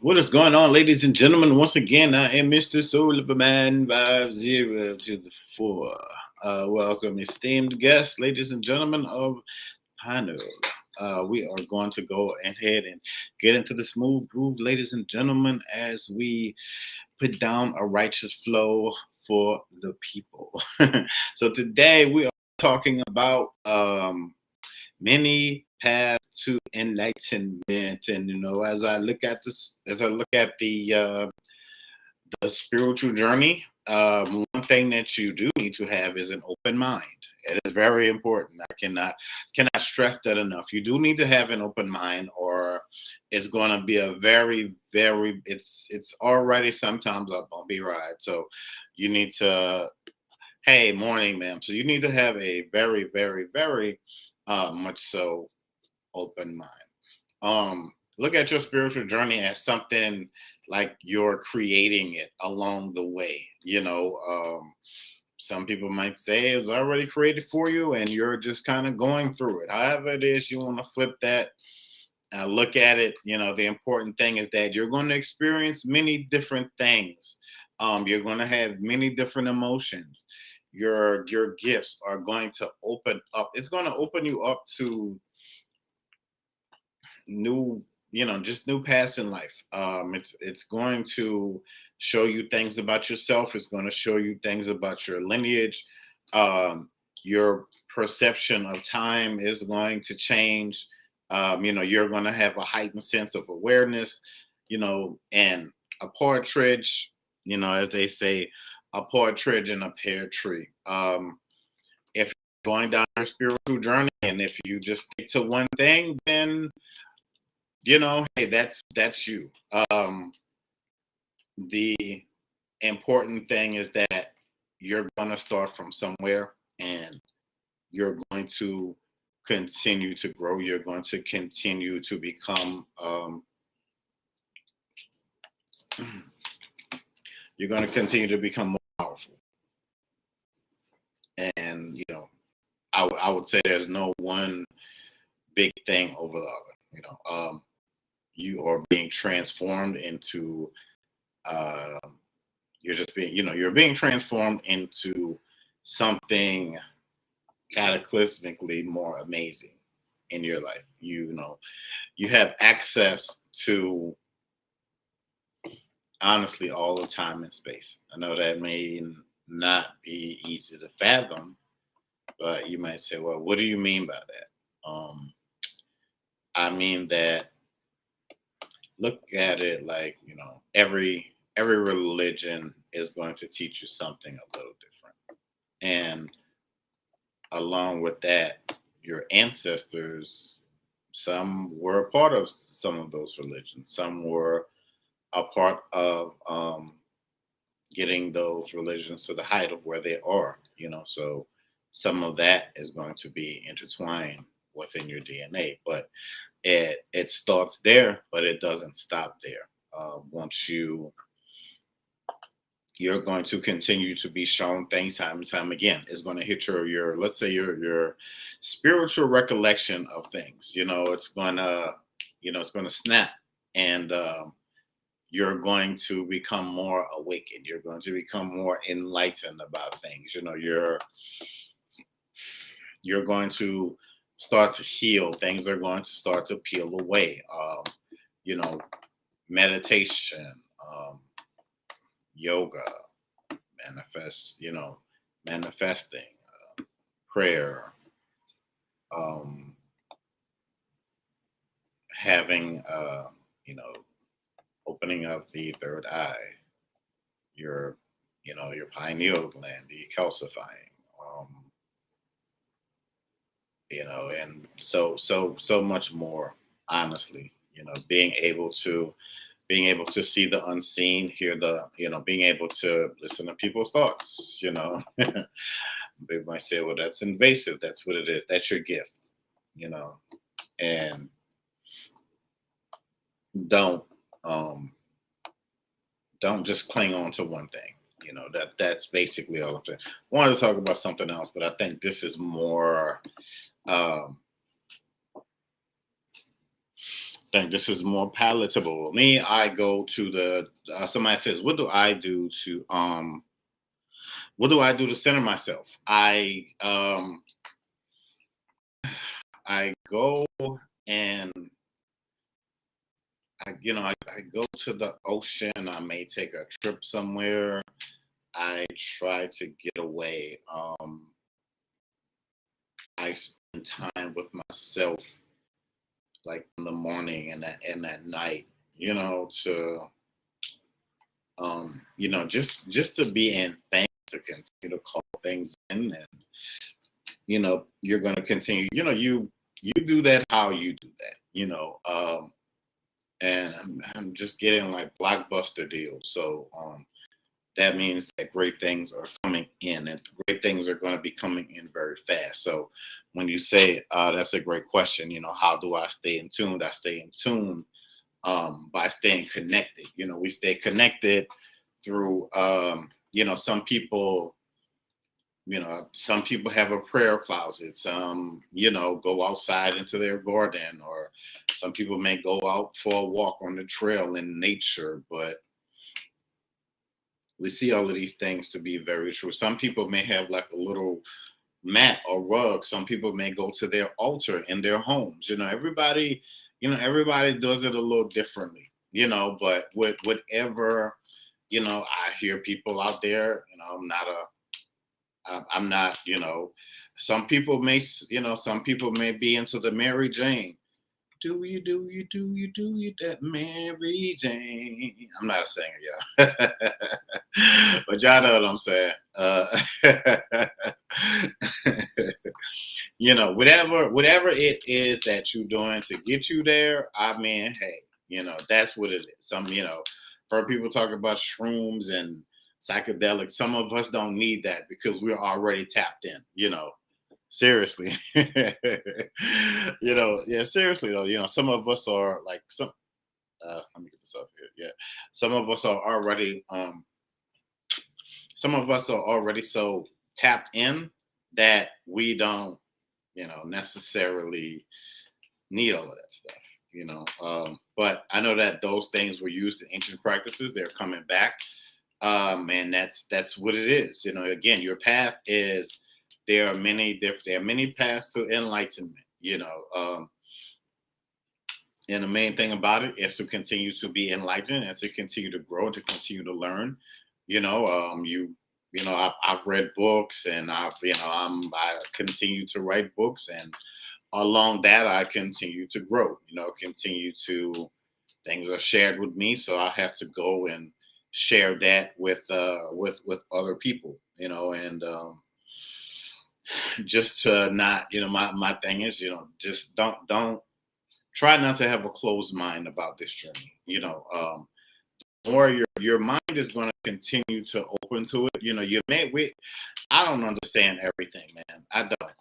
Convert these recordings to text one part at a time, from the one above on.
What is going on, ladies and gentlemen? Once again, I am Mr. Soul of a Man 50 to the 4. Welcome, esteemed guests, ladies and gentlemen of panel. We are going to go ahead and get into the smooth groove, ladies and gentlemen, as we put down a righteous flow for the people. So today we are talking about many paths to enlightenment, and as I look at this, as I look at the spiritual journey, one thing that you do need to have is an open mind. It is very important. I cannot stress that enough. You do need to have an open mind, or it's going to be a very it's already sometimes a bumpy ride. So you need to, hey, morning, ma'am. So you need to have a very much so open mind. Look at your spiritual journey as something like you're creating it along the way. Some people might say it's already created for you and you're just kind of going through it. However, it is you want to flip that, look at it. The important thing is that you're going to experience many different things. You're going to have many different emotions. Your gifts are going to open up. It's going to open you up to new, just new paths in life. It's going to show you things about yourself. It's going to show you things about your lineage. Your perception of time is going to change. You're going to have a heightened sense of awareness. And a partridge, as they say, a partridge in a pear tree. If you're going down your spiritual journey, and if you just stick to one thing, then hey, that's you. The important thing is that you're going to start from somewhere, and you're going to continue to grow. You're going to continue to become you're going to continue to become more powerful. And I would say there's no one big thing over the other. You are being transformed into you're being transformed into something cataclysmically more amazing in your life. You have access to, honestly, all the time and space. I know that may not be easy to fathom, but you might say, well, what do you mean by that? I mean that, look at it like, every religion is going to teach you something a little different. And along with that, your ancestors, some were a part of some of those religions. Some were a part of getting those religions to the height of where they are, So some of that is going to be intertwined within your DNA. But it starts there, but it doesn't stop there. Once you're going to continue to be shown things time and time again. It's going to hit your let's say your spiritual recollection of things. It's going to snap, and you're going to become more awakened. You're going to become more enlightened about things. You're going to start to heal. Things are going to start to peel away. You know, Meditation, yoga, manifesting, prayer, um, having, opening of the third eye, your, your pineal gland, decalcifying, and so much more. Honestly, being able to see the unseen, hear being able to listen to people's thoughts. People might say, well, that's invasive. That's what it is. That's your gift, you know, and don't, um, don't just cling on to one thing. That's basically all I'm saying. Wanted to talk about something else, but I think this is more, um, think this is more palatable. Me, I go to the somebody says, what do I do to center myself? I go and I go to the ocean. I may take a trip somewhere. I try to get away. I spend time with myself, like in the morning and at night. To just to be in things, to continue to call things in, and you're going to continue. You do that how you do that. And I'm just getting like blockbuster deals. So that means that great things are coming in, and great things are going to be coming in very fast. So when you say that's a great question, how do I stay in tune? I stay in tune by staying connected. We stay connected through some people have a prayer closet. Some, go outside into their garden, or some people may go out for a walk on the trail in nature. But we see all of these things to be very true. Some people may have like a little mat or rug. Some people may go to their altar in their homes. Everybody does it a little differently, but with whatever, I hear people out there, I'm not, some people may be into the Mary Jane. Do you that Mary Jane? I'm not a singer, yeah. But y'all know what I'm saying. Whatever it is that you're doing to get you there, I mean, hey, that's what it is. Heard people talk about shrooms and psychedelics. Some of us don't need that because we're already tapped in, seriously. Yeah, seriously though, some of us are like let me get this up here. Yeah. Some of us are already so tapped in that we don't, necessarily need all of that stuff. But I know that those things were used in ancient practices. They're coming back. And that's what it is. Again, your path is, there are many paths to enlightenment. And the main thing about it is to continue to be enlightened and to continue to grow, to continue to learn. I've read books, and I continue to write books, and along that I continue to grow. Things are shared with me, so I have to go and share that with other people. And just to not, my thing is, just don't try not to have a closed mind about this journey. Or your mind is going to continue to open to it. I don't understand everything, man. I don't.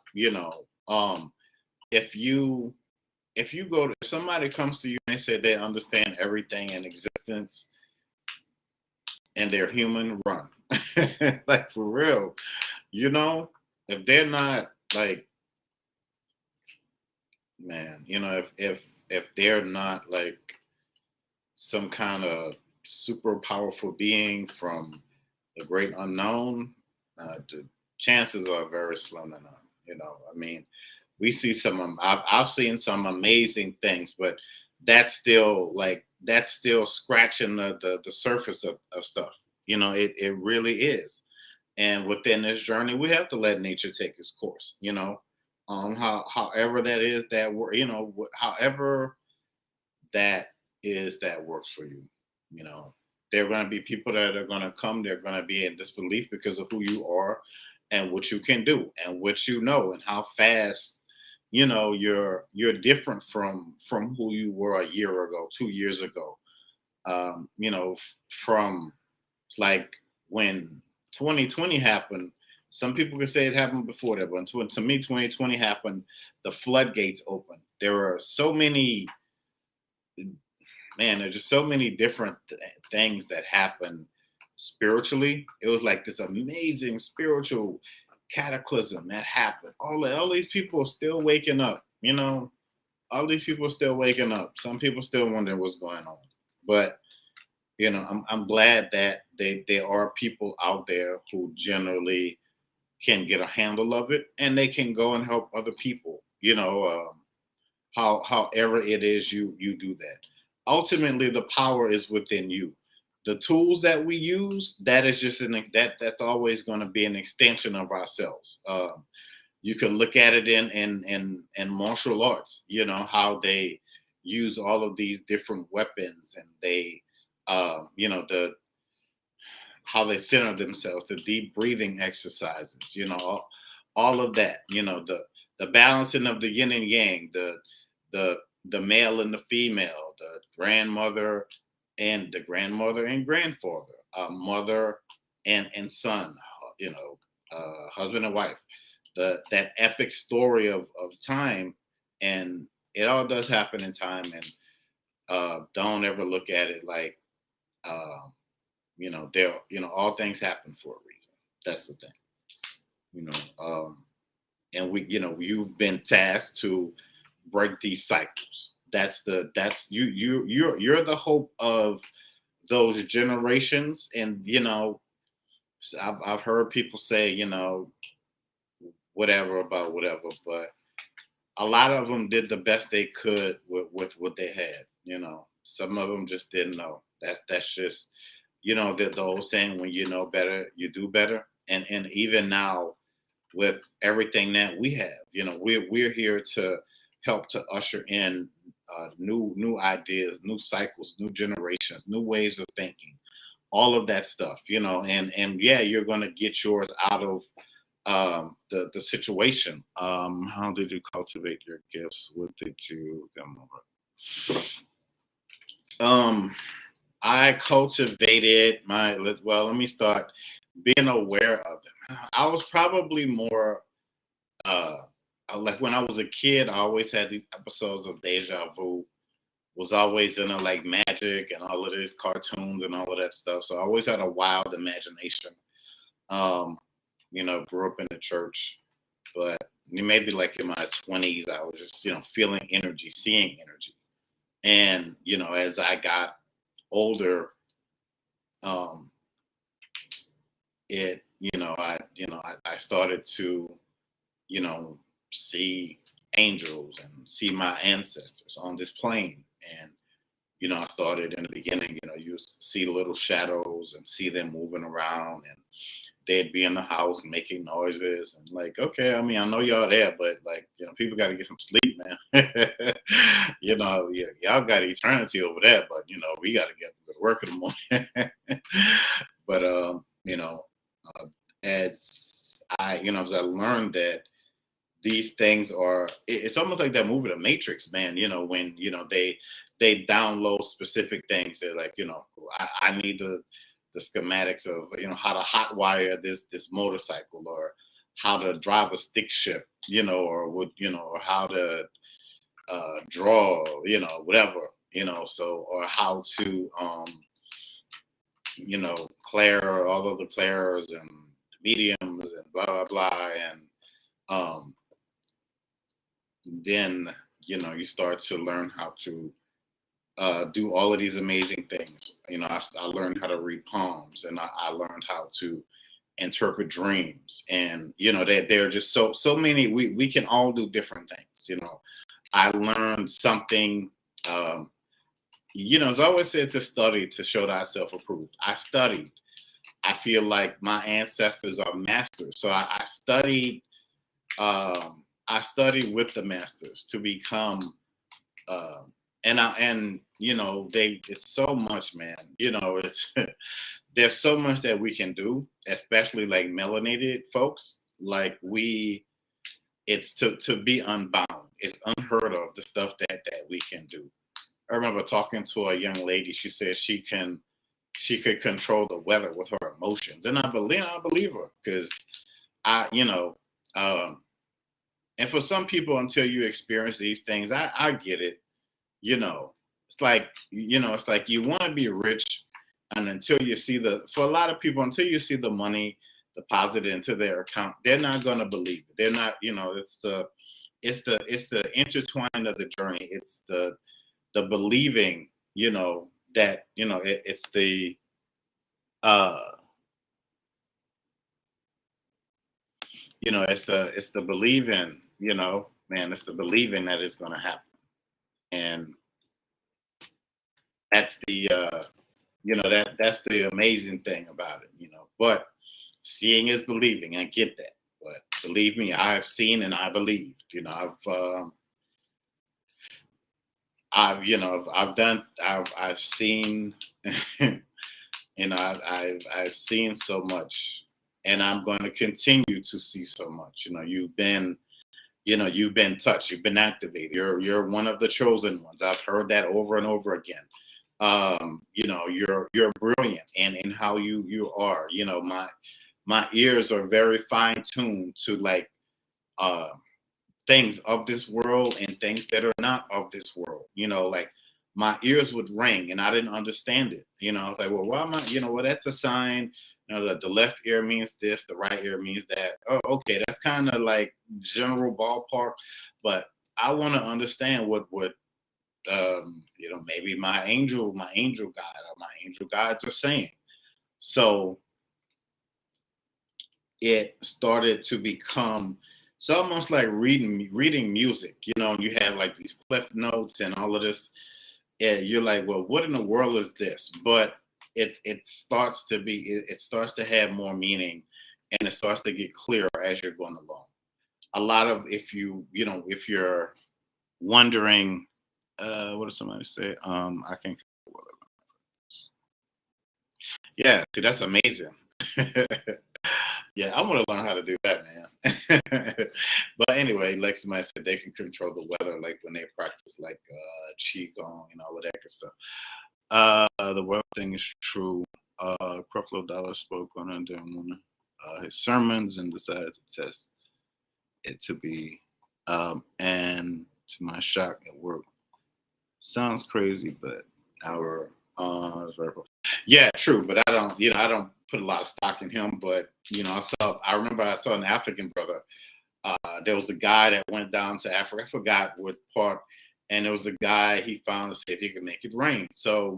If you if somebody comes to you and they say they understand everything in existence and they're human, run. Like, for real. If they're not, like, man, if they're not like some kind of super powerful being from the great unknown, the chances are very slim to none. I mean, we see I've seen some amazing things, but that's still scratching the surface of stuff. It really is. And within this journey, we have to let nature take its course. However that is that however that is that works for you. There are going to be people that are going to come. They're going to be in disbelief because of who you are and what you can do and what and how fast you're different from who you were a year ago, 2 years ago. From like when 2020 happened. Some people could say it happened before that, but to me, 2020 happened. The floodgates opened. There were so many, man. There's just so many different things that happened spiritually. It was like this amazing spiritual cataclysm that happened. All these people are still waking up. all these people are still waking up. Some people still wondering what's going on. But I'm glad that there are people out there who generally can get a handle of it, and they can go and help other people. However it is you do that. Ultimately, the power is within you. The tools that we use, that is just that's always going to be an extension of ourselves. You can look at it in martial arts. How they use all of these different weapons, and they, the how they center themselves, the deep breathing exercises, all of that, the balancing of the yin and yang, the male and the female, the grandmother and grandfather, mother and son, husband and wife, that epic story of time, and it all does happen in time, and don't ever look at it like there, all things happen for a reason. That's the thing. And you've been tasked to break these cycles. That's you're the hope of those generations. And I've heard people say whatever about whatever, but a lot of them did the best they could with what they had. Some of them just didn't know. That's just the old saying, when you know better, you do better. And even now, with everything that we have, we're here to help to usher in new ideas, new cycles, new generations, new ways of thinking, all of that stuff. And yeah, you're going to get yours out of the situation. How did you cultivate your gifts? What did you come over? I cultivated let me start being aware of them. I was probably more like, when I was a kid, I always had these episodes of deja vu, was always into like magic and all of these cartoons and all of that stuff. So I always had a wild imagination. Grew up in the church, but maybe like in my 20s, I was just, feeling energy, seeing energy. And, as I got older, I started to, see angels and see my ancestors on this plane. And, I started in the beginning, you see little shadows and see them moving around, and they'd be in the house making noises, and like, okay, I mean, I know y'all there, but like, people got to get some sleep, man. Y'all got eternity over there, but we got to get to work in the morning. But as as I learned that these things are, it's almost like that movie, The Matrix, man. When they download specific things. They're like, I need the schematics of how to hotwire this motorcycle, or how to drive a stick shift, or how to draw, whatever, so, or how to clear all of the clairs and mediums and blah blah blah. And then you start to learn how to do all of these amazing things. I learned how to read palms, and I learned how to interpret dreams. And there are just so many. We can all do different things. I learned something. It's always said to study to show thyself approved. I studied. I feel like my ancestors are masters, so I studied. I studied with the masters to become. It's so much, man. It's there's so much that we can do, especially like melanated folks. Like it's to be unbound. It's unheard of, the stuff that we can do. I remember talking to a young lady. She said she could control the weather with her emotions, and I believe her, because and for some people, until you experience these things, I get it. It's like you want to be rich, and until you see for a lot of people, until you see the money deposited into their account, they're not going to believe it. They're not, it's the intertwining of the journey. It's the believing, that it's the uh it's the believing, man, it's the believing that it's going to happen. And that's the that's the amazing thing about it, but seeing is believing. I get that, but believe me, I have seen and I believed. I've seen, I've seen so much, and I'm going to continue to see so much. You've been touched, you've been activated. You're one of the chosen ones. I've heard that over and over again. You're brilliant, and in how you are. My ears are very fine tuned to like uh things of this world and things that are not of this world. Like my ears would ring and I didn't understand it. I was like, well, why am I, well, that's a sign. The left ear means this, the right ear means that. Oh, okay, that's kind of like general ballpark, but I want to understand what maybe my angel guide or my angel guides are saying. So it started to become, it's almost like reading music. You have like these cliff notes and all of this. Yeah, you're like, well, what in the world is this? But it starts to have more meaning, and it starts to get clearer as you're going along. A lot of, if you're wondering, what does somebody say? I can. Yeah, see, that's amazing. Yeah, I want to learn how to do that, man. But anyway, like somebody said, they can control the weather, like when they practice like qigong and all of that good stuff. The weather thing is true. Creflo Dollar spoke on it during one of his sermons and decided to test it to be, and to my shock, it worked. Sounds crazy, but our yeah, true. But I don't put a lot of stock in him. But I remember I saw an African brother. There was a guy that went down to Africa. I forgot what part, and there was a guy he found to see if he could make it rain. So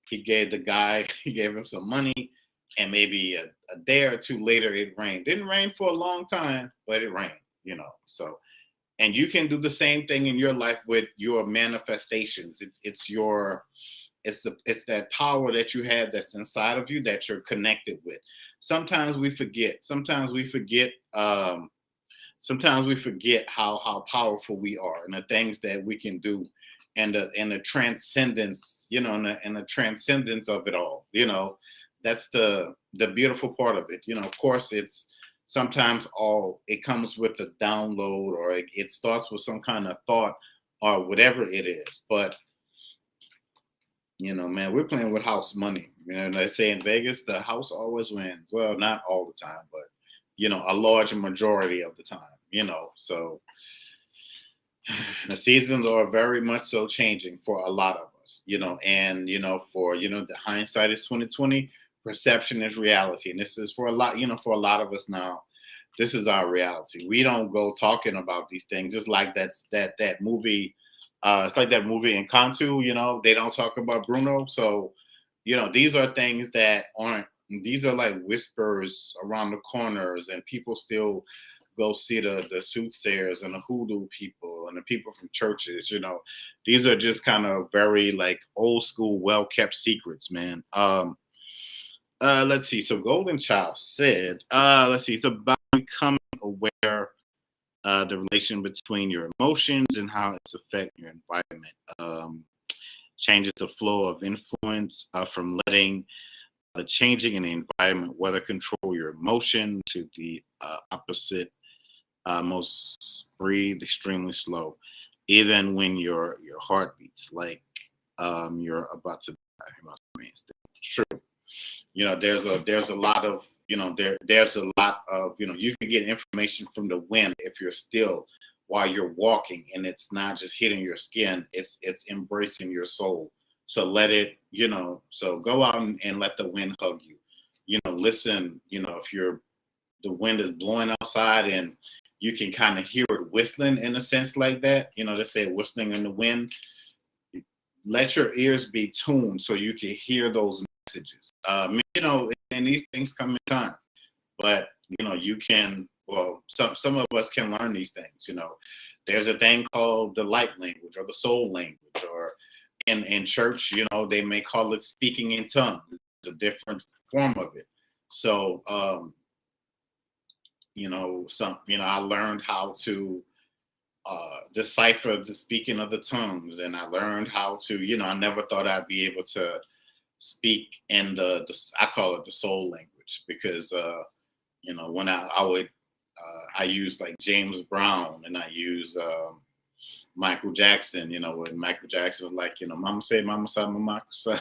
he gave him some money, and maybe a day or two later it rained. Didn't rain for a long time, but it rained. So. And you can do the same thing in your life with your manifestations. It's that power that you have that's inside of you that you're connected with. Sometimes we forget. Sometimes we forget how powerful we are and the things that we can do, and the transcendence. And the transcendence of it all. That's the beautiful part of it. Of course, it's. Sometimes it comes with a download, or it starts with some kind of thought or whatever it is. But, man, we're playing with house money. They say in Vegas, the house always wins. Well, not all the time, but, a large majority of the time, So the seasons are very much so changing for a lot of us, and, for, the hindsight is 2020. Perception is reality, and this is for a lot of us now. This is our reality. We don't go talking about these things. Just like that movie. It's like that movie Encanto. They don't talk about Bruno. So, these are things that aren't. These are like whispers around the corners, and people still go see the soothsayers and the hoodoo people and the people from churches. These are just kind of very like old school, well kept secrets, man. Let's see. So Golden Child said, let's see, it's about becoming aware the relation between your emotions and how it's affecting your environment. Changes the flow of influence from letting the changing in the environment, whether control your emotion to the opposite. Most breathe extremely slow, even when your heart beats like you're about to die. It's true. There's a lot of there's a lot of you can get information from the wind if you're still while you're walking, and it's not just hitting your skin, it's embracing your soul. So let it, so go out and let the wind hug you. Listen, if the wind is blowing outside and you can kind of hear it whistling in a sense like that. They say whistling in the wind. Let your ears be tuned so you can hear those messages. And these things come in time, but you can. Well, some of us can learn these things. There's a thing called the light language or the soul language, or in church, they may call it speaking in tongues. It's a different form of it. So, I learned how to decipher the speaking of the tongues, and I learned how to, I never thought I'd be able to speak in the I call it the soul language, because when I use like James Brown, and I use Michael Jackson, when Michael Jackson was like, Mama say, Mama say, Mama say,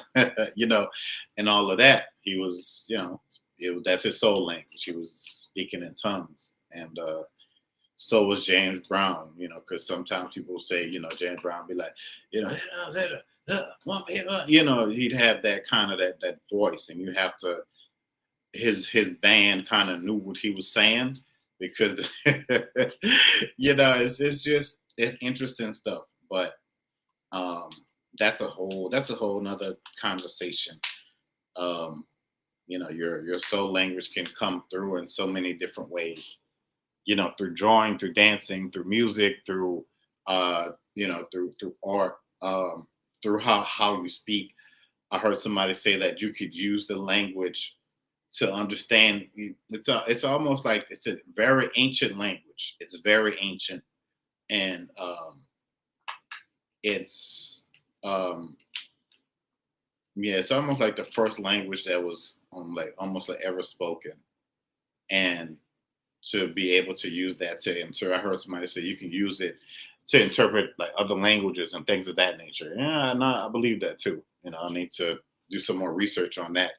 and all of that. He was, that's his soul language. He was speaking in tongues, and so was James Brown, because sometimes people will say, James Brown be like, he'd have that kind of that voice, and you have to, his band kind of knew what he was saying, because it's interesting stuff. But that's a whole nother conversation. Your soul language can come through in so many different ways, through drawing, through dancing, through music, through through art, through how you speak. I heard somebody say that you could use the language to understand. It's almost like it's a very ancient language. It's very ancient, and it's it's almost like the first language that was almost like ever spoken. And to be able to use that I heard somebody say you can use it to interpret like other languages and things of that nature. Yeah, no, I believe that too. I need to do some more research on that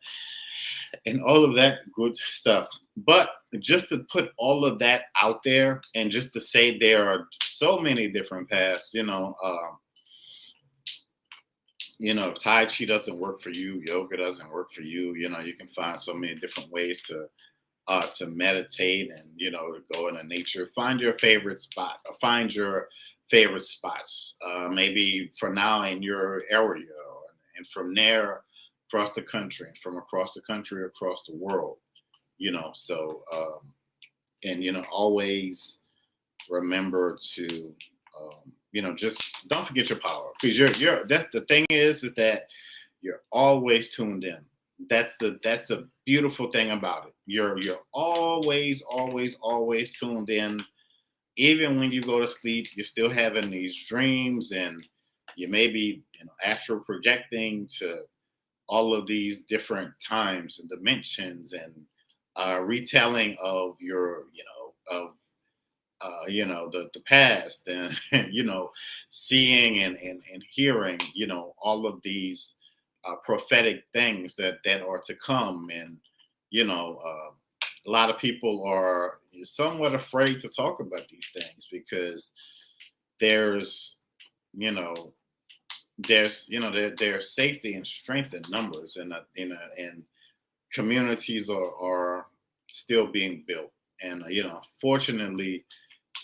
and all of that good stuff. But just to put all of that out there, and just to say there are so many different paths, if Tai Chi doesn't work for you, yoga doesn't work for you, you can find so many different ways to meditate, and to go into nature. Find your favorite spot, or find your favorite spots, maybe for now in your area, and from there across the country, and from across the country across the world. So and always remember to just don't forget your power, because you're that's the thing is that you're always tuned in. That's the beautiful thing about it. You're always tuned in. Even when you go to sleep, you're still having these dreams, and you may be astral projecting to all of these different times and dimensions, and retelling of your the past, and seeing and hearing all of these prophetic things that are to come. And a lot of people are somewhat afraid to talk about these things, because there's there's safety and strength in numbers, and communities are still being built. And fortunately,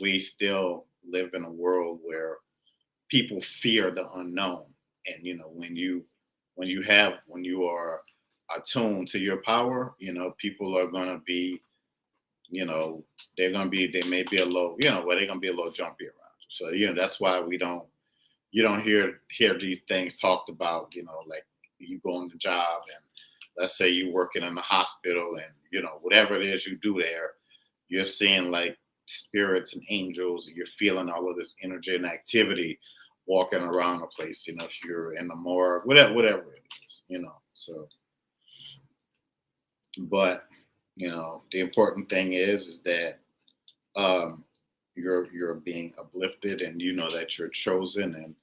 we still live in a world where people fear the unknown. And when you are attuned to your power, people are going to be, they may be a little, where they're going to be a little jumpy around you. So that's why you don't hear these things talked about. Like you go on the job, and let's say you're working in the hospital, and whatever it is you do there, you're seeing like spirits and angels, and you're feeling all of this energy and activity walking around the place. If you're in the morgue, whatever it is, so. But the important thing is that you're being uplifted, and that you're chosen, and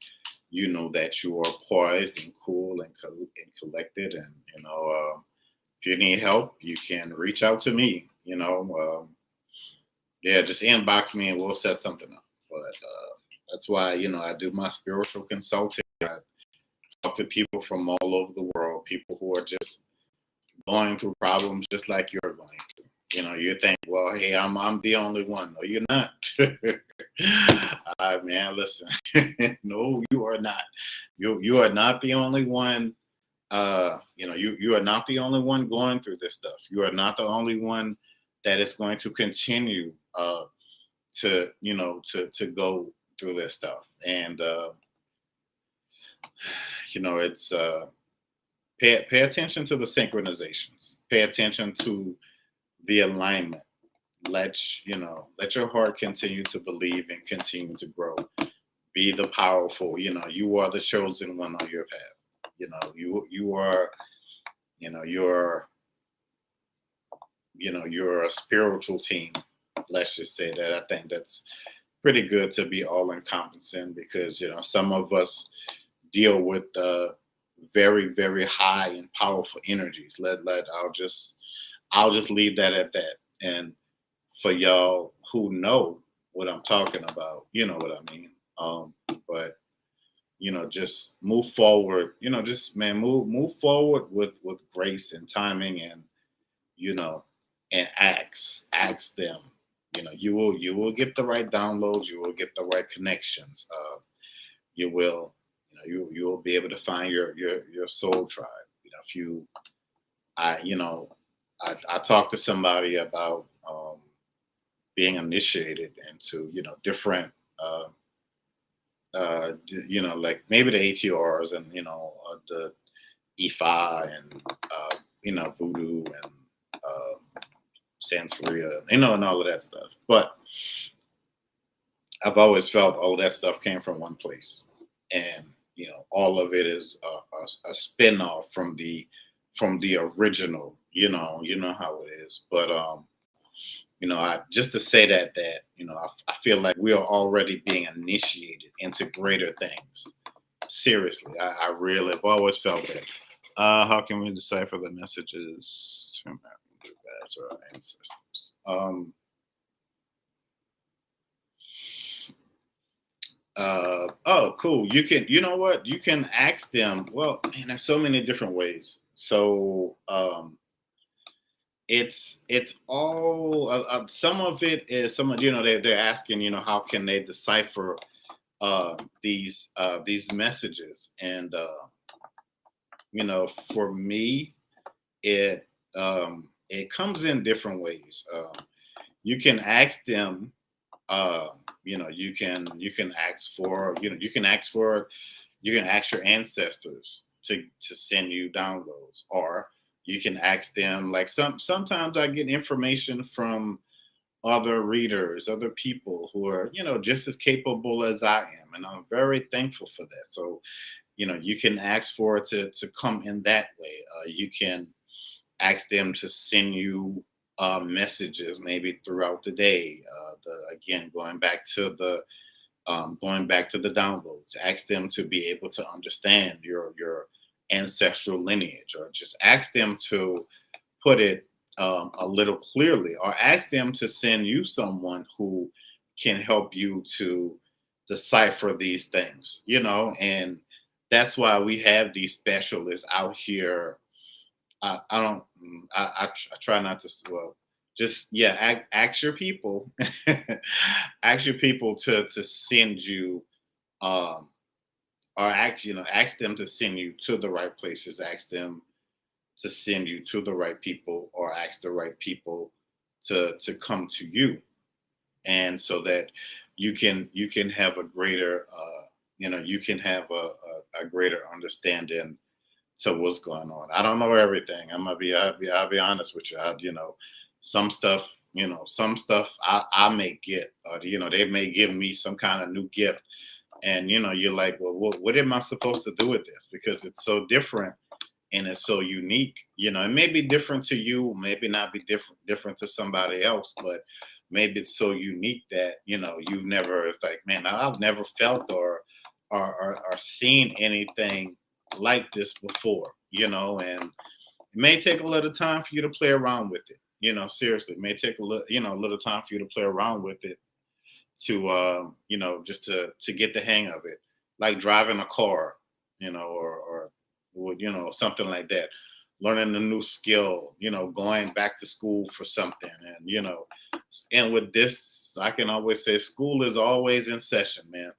that you are poised and cool and collected. And if you need help, you can reach out to me. Just inbox me, and we'll set something up. But that's why I do my spiritual consulting. I talk to people from all over the world, people who are just going through problems just like you're going through. You think, well, hey, I'm the only one. No, you're not. Man, listen. No, you are not. You are not the only one. You are not the only one going through this stuff. You are not the only one that is going to continue to go through this stuff. And it's pay attention to the synchronizations. Pay attention to the alignment. Let your heart continue to believe and continue to grow. Be the powerful. You are the chosen one on your path. You are. You're a spiritual team. Let's just say that. I think that's pretty good to be all encompassing, because some of us deal with very, very high and powerful energies. I'll just leave that at that. And for y'all who know what I'm talking about, you know what I mean. But just move forward. Just man, move forward with grace and timing, and you know, and ask them. You will get the right downloads. You will get the right connections. You will, you will be able to find your soul tribe. If you, I, I talked to somebody about being initiated into different like maybe the ATRs and the Ifa and voodoo and Santeria, and all of that stuff. But I've always felt all of that stuff came from one place, and all of it is a spin-off from the original. You know how it is. But I just to say that I feel like we are already being initiated into greater things. Seriously, I really have always felt that. How can we decipher the messages from our gods or our ancestors? Oh, cool. You know what? You can ask them. Well, man, there's so many different ways. So, it's all some of it is some of they're asking how can they decipher these messages, and for me it comes in different ways. You can ask them. You can ask for you can ask your ancestors to send you downloads, or you can ask them, like sometimes I get information from other readers, other people who are just as capable as I am, and I'm very thankful for that. So you can ask for it to come in that way. You can ask them to send you messages maybe throughout the day. Again, going back to the downloads, ask them to be able to understand your ancestral lineage, or just ask them to put it a little clearly, or ask them to send you someone who can help you to decipher these things. And that's why we have these specialists out here. I don't. I try not to. Well, just ask your people, ask your people to send you, um, or ask them to send you to the right places. Ask them to send you to the right people, or ask the right people to come to you, and so that you can have a greater you can have a greater understanding to what's going on. I don't know everything. I'll be honest with you. Some stuff, some stuff I may get, or they may give me some kind of new gift, and you're like, well, what am I supposed to do with this? Because it's so different and it's so unique. It may be different to you, maybe not be different to somebody else, but maybe it's so unique that you've never. It's like, man, I've never felt or seen anything like this before, and it may take a little time for you to play around with it. Seriously, it may take a little time for you to play around with it, to just to get the hang of it, like driving a car, or something like that. learning a new skill, going back to school for something. And, and with this, I can always say school is always in session, man.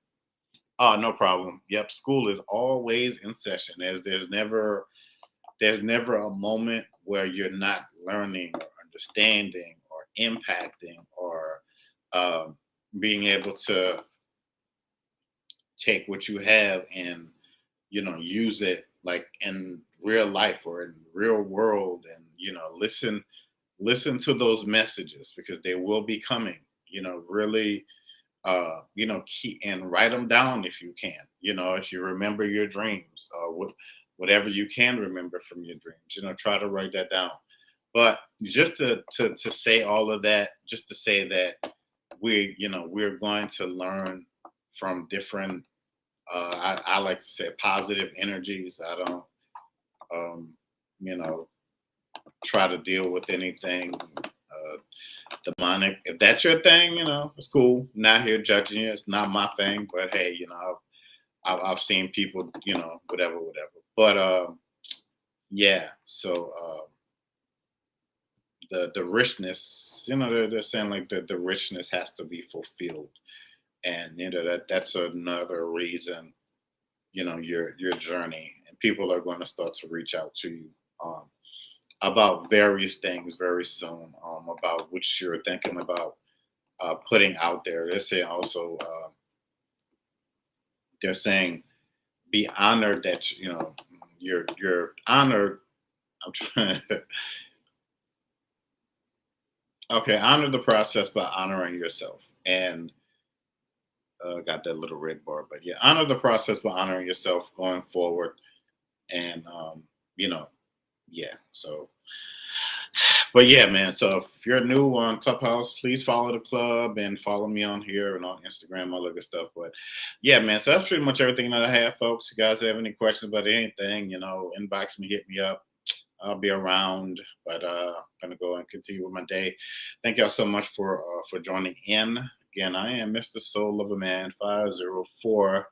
Oh, no problem. Yep, school is always in session. There's never a moment where you're not learning or understanding or impacting or um, being able to take what you have and use it like in real life or in real world, and listen to those messages because they will be coming. Really key and write them down if you can. If you remember your dreams or whatever you can remember from your dreams, try to write that down. But just to say all of that, just to say that we're going to learn from different. I like to say positive energies. I don't, um, you know, try to deal with anything demonic. If that's your thing, it's cool. Not here judging you. It's not my thing. But hey, I've seen people, whatever, whatever. But yeah. So the richness, they're saying like the richness has to be fulfilled, and that's another reason, your journey, and people are going to start to reach out to you. Um, about various things very soon, about what you're thinking about putting out there. They're saying also, they're saying be honored that you're honored. I'm trying. Okay, honor the process by honoring yourself, and got that little red bar, but yeah, honor the process by honoring yourself going forward, and you know, yeah. So but yeah, man. So if you're new on Clubhouse, please follow the club and follow me on here and on Instagram, all that good stuff. But yeah, man. So that's pretty much everything that I have, folks. You guys have any questions about anything, inbox me, hit me up. I'll be around, but gonna go and continue with my day. Thank y'all so much for joining in. Again, I am Mr. Soul of a Man 504.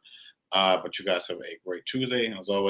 But you guys have a great Tuesday, and as always.